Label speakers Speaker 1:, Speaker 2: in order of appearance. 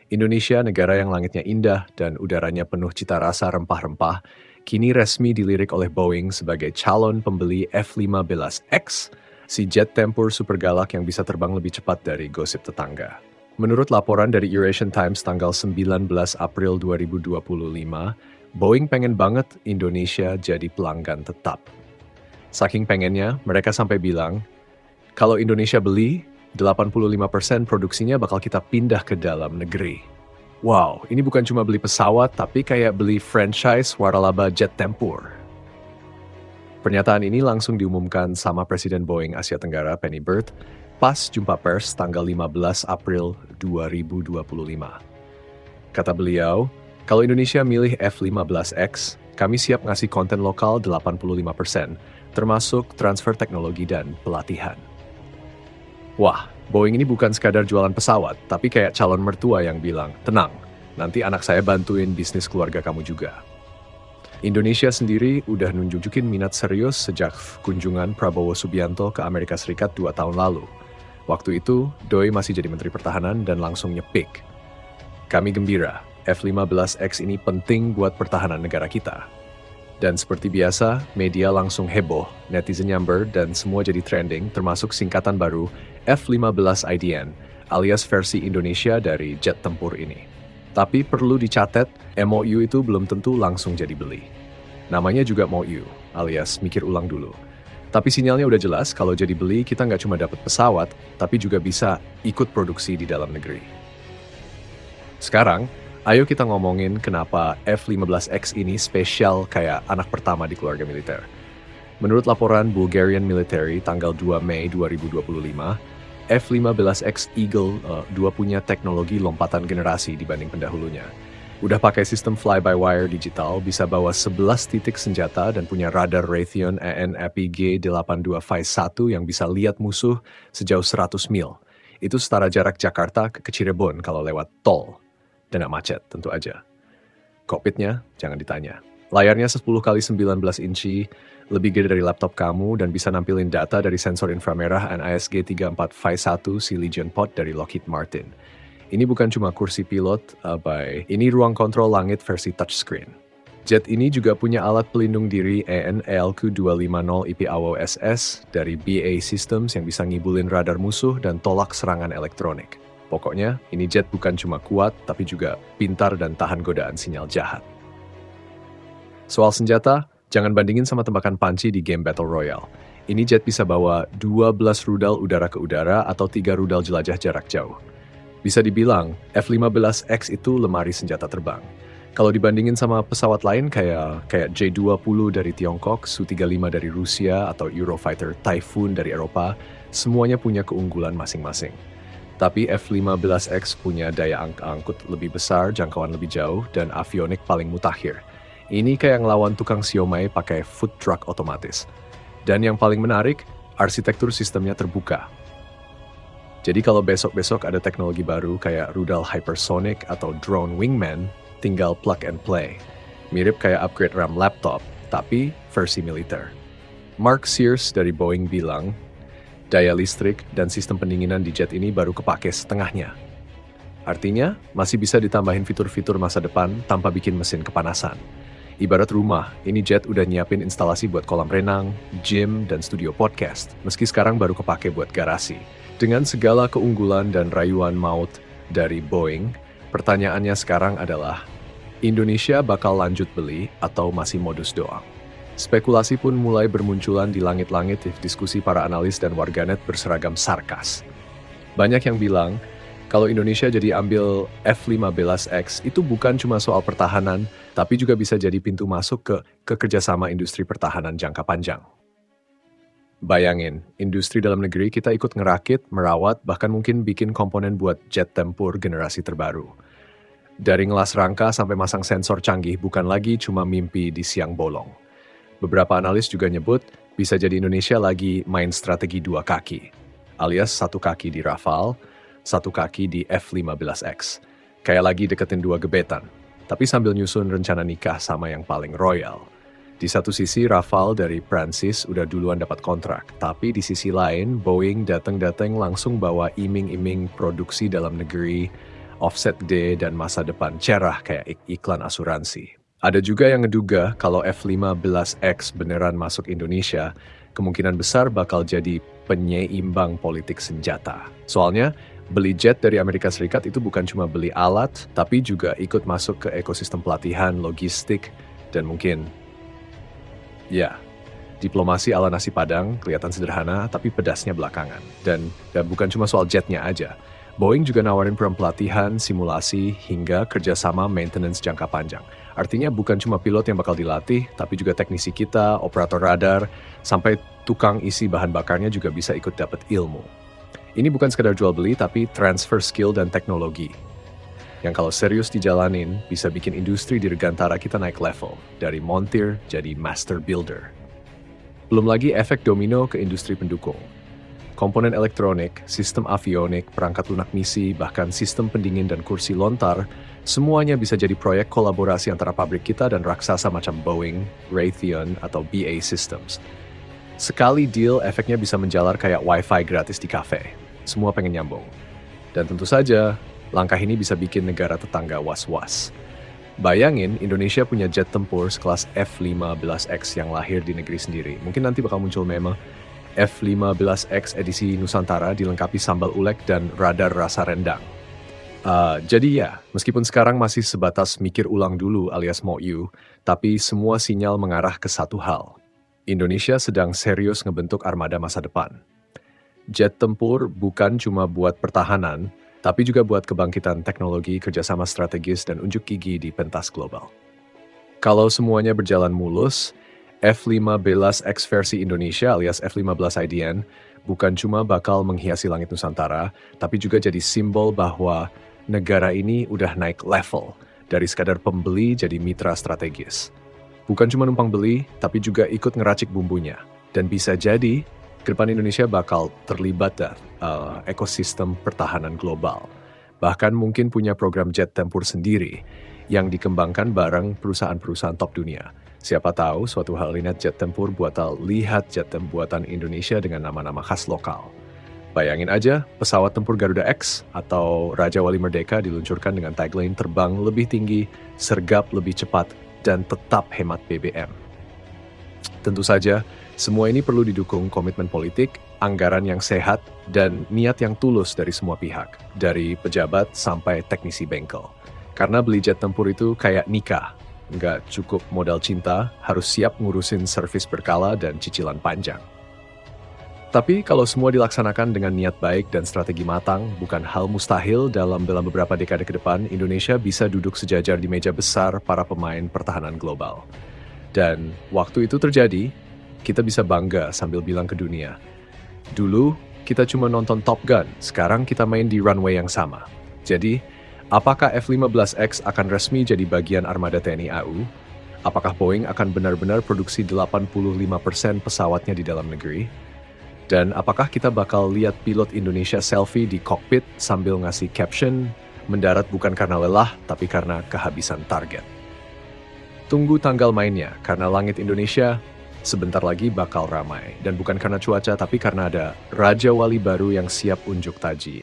Speaker 1: Indonesia, negara yang langitnya indah dan udaranya penuh cita rasa rempah-rempah, kini resmi dilirik oleh Boeing sebagai calon pembeli F-15X, si jet tempur super galak yang bisa terbang lebih cepat dari gosip tetangga. Menurut laporan dari Eurasian Times tanggal 19 April 2025, Boeing pengen banget Indonesia jadi pelanggan tetap. Saking pengennya, mereka sampai bilang, kalau Indonesia beli, 85% produksinya bakal kita pindah ke dalam negeri. Wow, ini bukan cuma beli pesawat, tapi kayak beli franchise waralaba jet tempur. Pernyataan ini langsung diumumkan sama Presiden Boeing Asia Tenggara Penny Bird pas jumpa pers tanggal 15 April 2025. Kata beliau, kalau Indonesia milih F-15X, kami siap ngasih konten lokal 85%, termasuk transfer teknologi dan pelatihan. Wah, Boeing ini bukan sekadar jualan pesawat, tapi kayak calon mertua yang bilang, tenang, nanti anak saya bantuin bisnis keluarga kamu juga. Indonesia sendiri udah nunjukin minat serius sejak kunjungan Prabowo Subianto ke Amerika Serikat 2 tahun lalu. Waktu itu, Doi masih jadi Menteri Pertahanan dan langsung nyepik. Kami gembira, F-15X ini penting buat pertahanan negara kita. Dan seperti biasa, media langsung heboh, netizen nyamber, dan semua jadi trending, termasuk singkatan baru F-15IDN, alias versi Indonesia dari jet tempur ini. Tapi perlu dicatat, MOU itu belum tentu langsung jadi beli. Namanya juga MOU, alias mikir ulang dulu. Tapi sinyalnya udah jelas, kalau jadi beli kita nggak cuma dapat pesawat, tapi juga bisa ikut produksi di dalam negeri. Sekarang, ayo kita ngomongin kenapa F-15X ini spesial kayak anak pertama di keluarga militer. Menurut laporan Bulgarian Military tanggal 2 Mei 2025, F-15X Eagle 2 punya teknologi lompatan generasi dibanding pendahulunya. Udah pakai sistem fly-by-wire digital, bisa bawa 11 titik senjata dan punya radar Raytheon AN/APG 82 Phase 1 yang bisa lihat musuh sejauh 100 mil. Itu setara jarak Jakarta ke Cirebon kalau lewat tol. Dan gak macet, tentu aja. Kokpitnya, jangan ditanya. Layarnya 10x19 inci, lebih gede dari laptop kamu dan bisa nampilin data dari sensor inframerah NISG 34 Phase 1 si Legion Pod dari Lockheed Martin. Ini bukan cuma kursi pilot, ini ruang kontrol langit versi touchscreen. Jet ini juga punya alat pelindung diri EN/ELQ250 IPAWO-SS dari BAE Systems yang bisa ngibulin radar musuh dan tolak serangan elektronik. Pokoknya, ini jet bukan cuma kuat, tapi juga pintar dan tahan godaan sinyal jahat. Soal senjata, jangan bandingin sama tembakan panci di game Battle Royale. Ini jet bisa bawa 12 rudal udara ke udara atau 3 rudal jelajah jarak jauh. Bisa dibilang, F-15X itu lemari senjata terbang. Kalau dibandingin sama pesawat lain kayak J-20 dari Tiongkok, Su-35 dari Rusia, atau Eurofighter Typhoon dari Eropa, semuanya punya keunggulan masing-masing. Tapi F-15X punya daya angkut lebih besar, jangkauan lebih jauh, dan avionik paling mutakhir. Ini kayak ngelawan tukang siomay pakai food truck otomatis. Dan yang paling menarik, arsitektur sistemnya terbuka. Jadi kalau besok-besok ada teknologi baru kayak rudal hypersonic atau drone wingman, tinggal plug and play. Mirip kayak upgrade RAM laptop, tapi versi militer. Mark Sears dari Boeing bilang, daya listrik dan sistem pendinginan di jet ini baru kepake setengahnya. Artinya, masih bisa ditambahin fitur-fitur masa depan tanpa bikin mesin kepanasan. Ibarat rumah, ini jet udah nyiapin instalasi buat kolam renang, gym, dan studio podcast, meski sekarang baru kepake buat garasi. Dengan segala keunggulan dan rayuan maut dari Boeing, pertanyaannya sekarang adalah, Indonesia bakal lanjut beli atau masih modus doang? Spekulasi pun mulai bermunculan di langit-langit diskusi para analis dan warganet berseragam sarkas. Banyak yang bilang, kalau Indonesia jadi ambil F-15X itu bukan cuma soal pertahanan, tapi juga bisa jadi pintu masuk ke kerjasama industri pertahanan jangka panjang. Bayangin, industri dalam negeri kita ikut ngerakit, merawat, bahkan mungkin bikin komponen buat jet tempur generasi terbaru. Dari ngelas rangka sampai masang sensor canggih bukan lagi cuma mimpi di siang bolong. Beberapa analis juga nyebut bisa jadi Indonesia lagi main strategi 2 kaki, alias 1 kaki di Rafale, 1 kaki di F-15X. Kayak lagi deketin 2 gebetan, tapi sambil nyusun rencana nikah sama yang paling royal. Di satu sisi, Rafale dari Prancis udah duluan dapat kontrak, tapi di sisi lain, Boeing datang-datang langsung bawa iming-iming produksi dalam negeri, offset gede, dan masa depan cerah kayak iklan asuransi. Ada juga yang ngeduga kalau F-15X beneran masuk Indonesia, kemungkinan besar bakal jadi penyeimbang politik senjata. Soalnya, beli jet dari Amerika Serikat itu bukan cuma beli alat, tapi juga ikut masuk ke ekosistem pelatihan, logistik, dan mungkin, ya, diplomasi ala nasi Padang kelihatan sederhana, tapi pedasnya belakangan. Dan bukan cuma soal jetnya aja. Boeing juga nawarin program pelatihan, simulasi, hingga kerjasama maintenance jangka panjang. Artinya bukan cuma pilot yang bakal dilatih, tapi juga teknisi kita, operator radar, sampai tukang isi bahan bakarnya juga bisa ikut dapat ilmu. Ini bukan sekedar jual beli, tapi transfer skill dan teknologi. Yang kalau serius dijalanin, bisa bikin industri dirgantara kita naik level, dari montir jadi master builder. Belum lagi efek domino ke industri pendukung. Komponen elektronik, sistem avionik, perangkat lunak misi, bahkan sistem pendingin dan kursi lontar, semuanya bisa jadi proyek kolaborasi antara pabrik kita dan raksasa macam Boeing, Raytheon, atau BAE Systems. Sekali deal, efeknya bisa menjalar kayak wifi gratis di kafe. Semua pengen nyambung. Dan tentu saja, langkah ini bisa bikin negara tetangga was-was. Bayangin, Indonesia punya jet tempur sekelas F-15X yang lahir di negeri sendiri. Mungkin nanti bakal muncul meme, F-15X edisi Nusantara dilengkapi sambal ulek dan radar rasa rendang. Jadi ya, meskipun sekarang masih sebatas mikir ulang dulu alias mau you, tapi semua sinyal mengarah ke satu hal. Indonesia sedang serius ngebentuk armada masa depan. Jet tempur bukan cuma buat pertahanan, tapi juga buat kebangkitan teknologi, kerjasama strategis, dan unjuk gigi di pentas global. Kalau semuanya berjalan mulus, F-15X versi Indonesia alias F-15IDN bukan cuma bakal menghiasi langit Nusantara, tapi juga jadi simbol bahwa negara ini udah naik level, dari sekadar pembeli jadi mitra strategis. Bukan cuma numpang beli, tapi juga ikut ngeracik bumbunya. Dan bisa jadi, ke depan Indonesia bakal terlibat ekosistem pertahanan global. Bahkan mungkin punya program jet tempur sendiri yang dikembangkan bareng perusahaan-perusahaan top dunia. Siapa tahu suatu hal lihat jet tempur lihat jet tempur buatan Indonesia dengan nama-nama khas lokal. Bayangin aja, pesawat tempur Garuda X atau Raja Wali Merdeka diluncurkan dengan tagline terbang lebih tinggi, sergap lebih cepat, dan tetap hemat BBM. Tentu saja, semua ini perlu didukung komitmen politik, anggaran yang sehat, dan niat yang tulus dari semua pihak, dari pejabat sampai teknisi bengkel. Karena beli jet tempur itu kayak nikah, nggak cukup modal cinta, harus siap ngurusin servis berkala dan cicilan panjang. Tapi kalau semua dilaksanakan dengan niat baik dan strategi matang, bukan hal mustahil dalam beberapa dekade ke depan, Indonesia bisa duduk sejajar di meja besar para pemain pertahanan global. Dan waktu itu terjadi, kita bisa bangga sambil bilang ke dunia, dulu kita cuma nonton Top Gun, sekarang kita main di runway yang sama. Jadi, apakah F-15X akan resmi jadi bagian armada TNI AU? Apakah Boeing akan benar-benar produksi 85% pesawatnya di dalam negeri? Dan apakah kita bakal lihat pilot Indonesia selfie di kokpit sambil ngasih caption, mendarat bukan karena lelah, tapi karena kehabisan target? Tunggu tanggal mainnya, karena langit Indonesia sebentar lagi bakal ramai. Dan bukan karena cuaca, tapi karena ada Raja Wali baru yang siap unjuk taji.